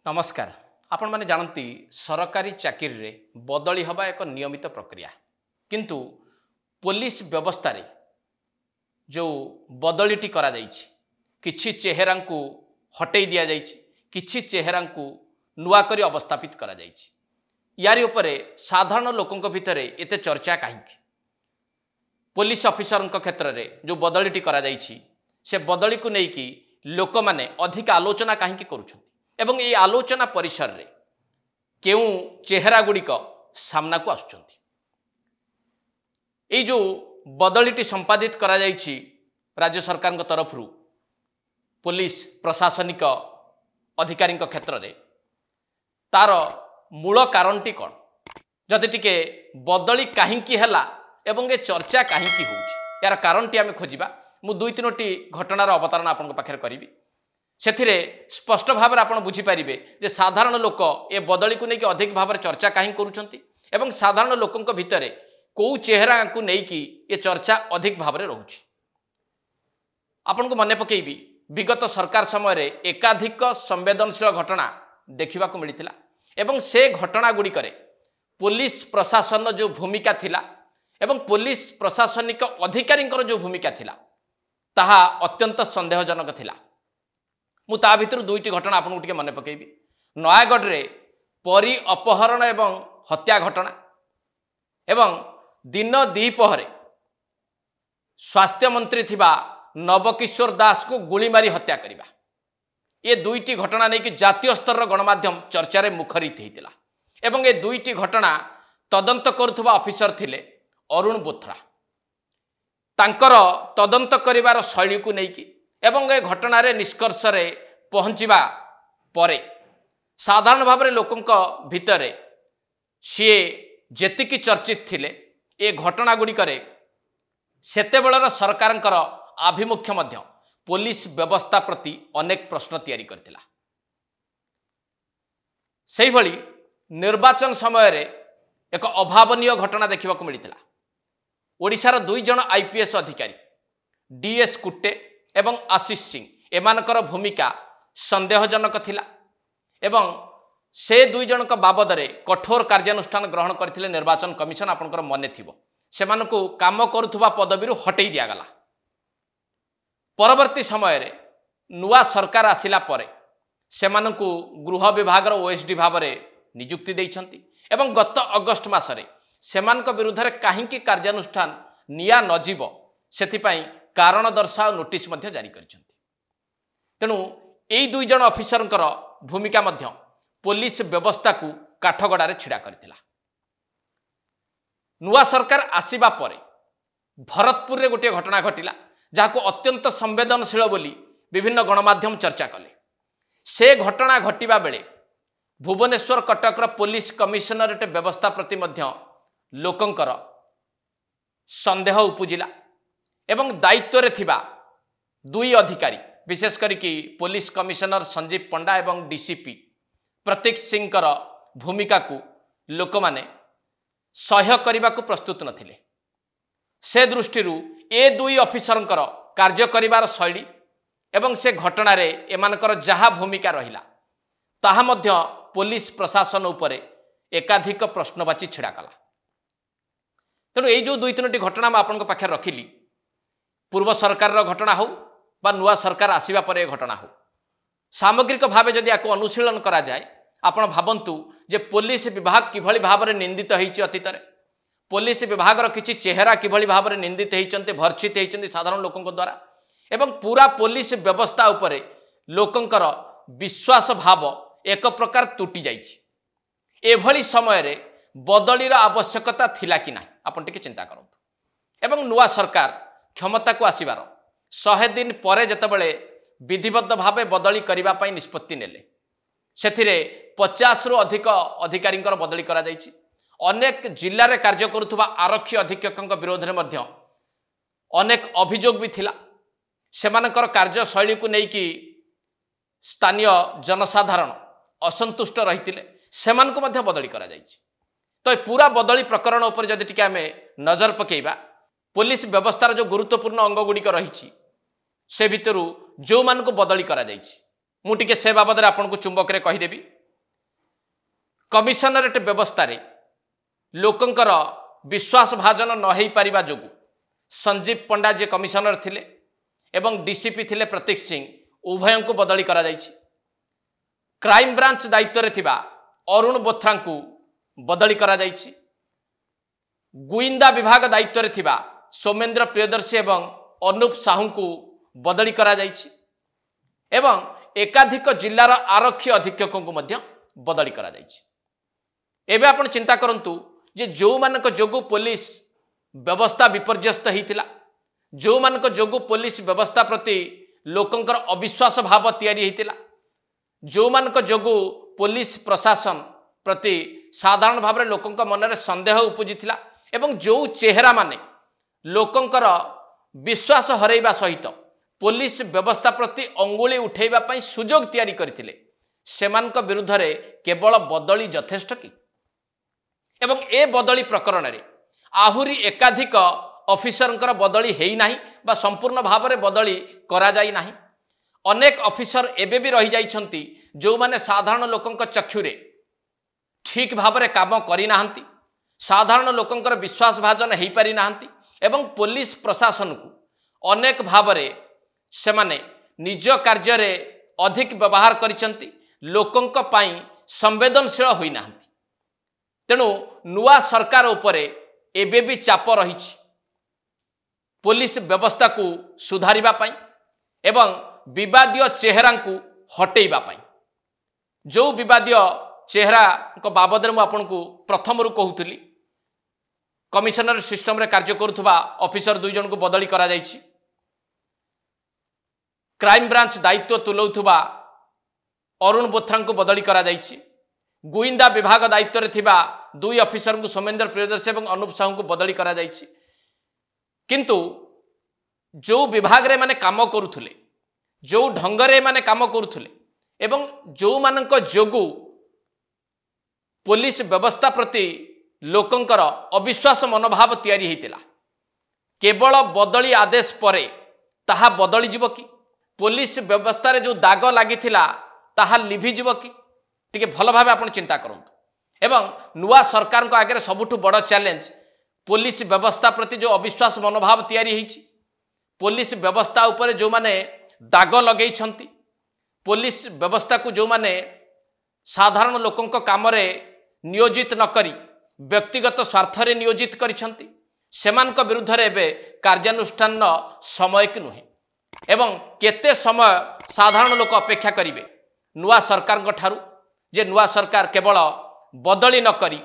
नमस्कार। आपण माने जानती सरकारी चाकरी रे बदली हवा एक नियमित प्रक्रिया किंतु पुलिस व्यवस्था रे जो बदलीटी करा जाइछि किछि चेहरा को हटै दिया जाइछि किछि चेहरा को नुआ करी अवस्थापित करा जाइछि। यारी उपरे साधारण लोकंक भितरे एते चर्चा काहीकि पुलिस ऑफिसर क्षेत्र रे जो बदलीटी करा जाइछि से बदली को नेकी लोक माने अधिक आलोचना काहीकि करूछन एवं ये आलोचना परिसर रे केउ चेहरा गुड़िक सामना को आसुचंती। ये जो बदलीटी संपादित करा जाइछि राज्य सरकार तरफ पुलिस प्रशासनिक अधिकारी क्षेत्र रे तार मूल कारणटी कौन जदि टिके बदली काहींकी हैला एवं ये चर्चा काहींकी होउछि यार कारणटी आमे खोजिबा। मु दुई तीनोटी घटनार अवतारण आपन पाखरे करिवि सेथिरे स्पष्ट भाव में आपड़ बुझीपारे जे साधारण लोक ए बदली को लेकिन अधिक भाव में चर्चा कहीं करुँच साधारण लोकों भितर कौ चेहरा को लेकिन ये चर्चा अधिक भाव में रोचे। आपण को मन पकेबी विगत सरकार समय एकाधिक संवेदनशील घटना देखा मिलता एवं से घटना गुड़िक पुलिस प्रशासन जो भूमिका थिला एवं पुलिस प्रशासनिक अधिकारी जो भूमिका थिला ताहा अत्यंत संदेहजनक थिला। मु ता भितर दुईटी घटना आपको टिके मन पकेबी। नयागढ़ रे परी अपहरण एवं हत्या घटना एवं दिन द्विपहरे स्वास्थ्य मंत्री थिबा नवकिशोर दास को गुली मारी हत्या करिबा ये दुईटी घटना नहीं कि जातीय स्तर गणमाध्यम चर्चारे मुखरित होता एवं ये दुईटी घटना तदंत करुवा ऑफिसर थिले अरुण बोथरा तांकर तदंत करिवार शैली को लेकिन एवं ए घटना रे निष्कर्ष रे पहुँचवा परे साधारण भाव में लोकों भितर सी जेतिकी चर्चित थिले ए घटना गुड़िक सेते बेलर सरकारंकर आभिमुख्य मध्य पुलिस व्यवस्था प्रति अनेक प्रश्न तैयारी करथिला। सेहि भली निर्वाचन समय रे एक अभावनीय घटना देखा मिलता। ओडिशार दुई जन आईपीएस अधिकारी डीएस कुट्टे एवं आशीष सिंह एमानकर भूमिका संदेहजनक थिला एवं से दुई जनक बाबदरे कठोर कार्यानुष्ठान ग्रहण करथिले निर्वाचन कमिशन आपनकर मने थिबो सेमानकु काम करुथुबा पदवीरु हटै दियागला। परवर्ती समय रे नुआ सरकार आसिला परे सेमानकु गृह विभागर ओएसडी भाव में नियुक्ति दैछंती एवं गत अगस्ट मासरे सेमानक विरुद्धरे काहींकी कार्यानुष्ठान निया नजीब सेथिपाई कारण दर्शाओ नोटिस मध्य जारी करिसेंती। तेणु यही दुई जन ऑफिसरंकर भूमिका मध्य पुलिस व्यवस्था को काठगड़ारे छिड़ा करथिला। नुआ सरकार आसीबा परे भरतपुर रे गोटे घटना घटिला जाको अत्यंत संवेदनशील बोली विभिन्न गणमाध्यम चर्चा कले। से घटना घटिबा बेले भुवनेश्वर कटकर पुलिस कमिशनरेट व्यवस्था प्रति मध्य लोकंकर संदेह उपजिला एवं दायित्व रे थिबा दुई अधिकारी विशेष करिकी पुलिस कमिशनर संजीव पंडा एवं डीसीपी प्रतीक सिंह भूमिका को लोक माने सह्य करने को प्रस्तुत नथिले। से दृष्टि ए दुई ऑफिसरंकर कार्य करिवार शैली एवं से घटना रे एमानकर जहा भूमिका रहिला ताहा मध्य पुलिस प्रशासन उपरे एकाधिक प्रश्नवाची छिड़ा कला। तेणु ये जो दुई तीनोटी घटना मैं आपन पाखे रखिली पूर्व सरकार घटना हो बा नुआ सरकार आसीबा परे घटना हो सामग्रिक भाव जदि आपको अनुशीलन करा जाए आपण भावंतु जे पुलिस विभाग किभली भाव में निंदित होईछि अतीत रे पुलिस विभाग किछि चेहरा किभली भाव में निंदित होईचंते भर्चित होईचंते साधारण लोकंक द्वारा एवं पूरा पुलिस व्यवस्था उपरे लोकंकर विश्वास भाव एक प्रकार तुटी जाइछि। एभली समय रे बदलीर आवश्यकता थिला कि नाही आपण टिके चिंता करंतु एवं नुआ सरकार क्षमता को आसीबार 100 दिन पर जितेबाला विधिबद्ध भाव बदली करने निष्पत्ति नेले सेथिरे 50 रु अधिक अधिकारी बदली करा जाइछि। अनेक जिले में कार्य करुवा आरक्षी अधीक्षक विरोध में मध्य अनेक अभियोग भी थिला सेमानकर कार्यशैली को लेकिन स्थानीय जनसाधारण असंतुष्ट रही सेमानकु मध्य बदली करा जाइछि। तो पूरा बदली प्रकरण उपर जदि टिके आमे नजर पकेइबा पुलिस व्यवस्थार जो गुरुत्वपूर्ण अंग गुड़िक रही से भितर जो मान को बदली करा जाइछि मु टिके से बाबद आपन को चुंबक रे कहिदेबी। कमिशनरेट व्यवस्था रे लोकंकर विश्वास भाजन न हो पारिबा जोगु संजीव पंडा जे कमिशनर थिले एवं डीसीपी थिले प्रतीक सिंह उभय को बदली करा जायछि। क्राइम ब्रांच दायित्व रे थिबा अरुण बोथ्रा को बदली करा जायछि। गुइंदा विभाग दायित्व रे थिबा सोमेन्द्र प्रियदर्शी एवं अनूप साहू को बदली करा जायछि एवं एकाधिक जिल्लार आरक्षी अधीक्षकों को मध्य बदली करा जायछि। एबे आपण चिंता करंतु जे जो मानक जोगु पुलिस व्यवस्था विपर्यस्त होइतिला, जो मानक जोगु पुलिस व्यवस्था प्रति लोकंकर अविश्वास भाव तैयारी होइतिला, जो मानक जोगु पुलिस प्रशासन प्रति साधारण भाव में लोकंक मन में संदेह उपजिथिला एवं जो चेहरा माने लोकंकर विश्वास हरैबा सहित पुलिस व्यवस्था प्रति अंगुली उठैबा पई सुजोग तैयारी करथिले सेमानक विरुद्ध रे केवल बदली यथेष्ट कि एवं ए बदली प्रकरण रे आहुरी एकाधिक ऑफिसरंकर बदली हेई नाही बा संपूर्ण भाव में बदली करा जाई नाही। अनेक ऑफिसर एबे भी रही जाइछंती जो माने साधारण लोकंक चक्षुरे ठीक भाव में काम करि नाहंती, साधारण लोकंकर विश्वास भाजन हेई पारि नाहंती एवं पुलिस प्रशासन को अनेक भाव में सेमाने निज कार्य रे अधिक व्यवहार करिसंती, लोकंक पाई संवेदनशील होई नाहंती। तेणु नुआ सरकार उपरे एबे भी चाप रहिछि पुलिस व्यवस्था को सुधारिबा पाई एवं विवादीय चेहरा को हटेइबा पाई। जो विवादीय चेहरा को बाबद में आपको प्रथम रू कहूली कमिशनर सिस्टम रे कार्य करुवा ऑफिसर 2 जन को बदली करा जायछि। क्राइम ब्रांच दायित्व तुलौथुबा अरुण बोथ्रा को बदली करा जायछि। गुइंदा विभाग दायित्व रे थिबा 2 ऑफिसर को सोमेन्द्र प्रियदर्शी एवं अनूप साहू को बदली करा जायछि। किंतु जो विभाग रे माने काम करुथुले, जो ढंग रे माने काम करुथुले एवं जो मानक जोगु पुलिस व्यवस्था प्रति लोकंकर अविश्वास मनोभाव तैयारी होइतिला, केवल बदली आदेश परे ताहा बदली जीव कि पुलिस व्यवस्था रे जो दाग लागिथिला ताहा लिभि जीव कि टिके भल भाव आपण चिंता करंतु। एवं नुआ सरकार को आगे सबुठु बड़ चैलेंज पुलिस व्यवस्था प्रति जो अविश्वास मनोभाव तैयारी होइछि, पुलिस व्यवस्था उपरे जो माने दाग लगेइ छंती, पुलिस व्यवस्था को जो माने साधारण लोकंक काम रे नियोजित न करी व्यक्तिगत स्वार्थ रे नियोजित करिसंती सेमानक विरुद्ध रे एबे कार्यानुष्ठान समय कि नुहे एवं केते समय साधारण लोक अपेक्षा करिवे नुआ सरकार ठारू जे नुआ सरकार केवल बदली न करी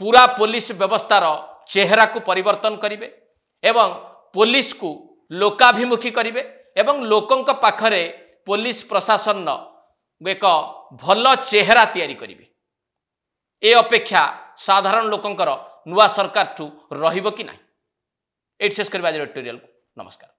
पूरा पुलिस व्यवस्थार चेहरा को परिवर्तन करिवे एवं पुलिस को लोकाभिमुखी करिवे एवं लोकंक पाखरे पुलिस प्रशासन एक भल चेहरा तैयारी करिवे। ए अपेक्षा साधारण लोकंकर नुआ सरकार ठू रहिबो कि नाही। एट शेष करबा एडिटोरियल को नमस्कार।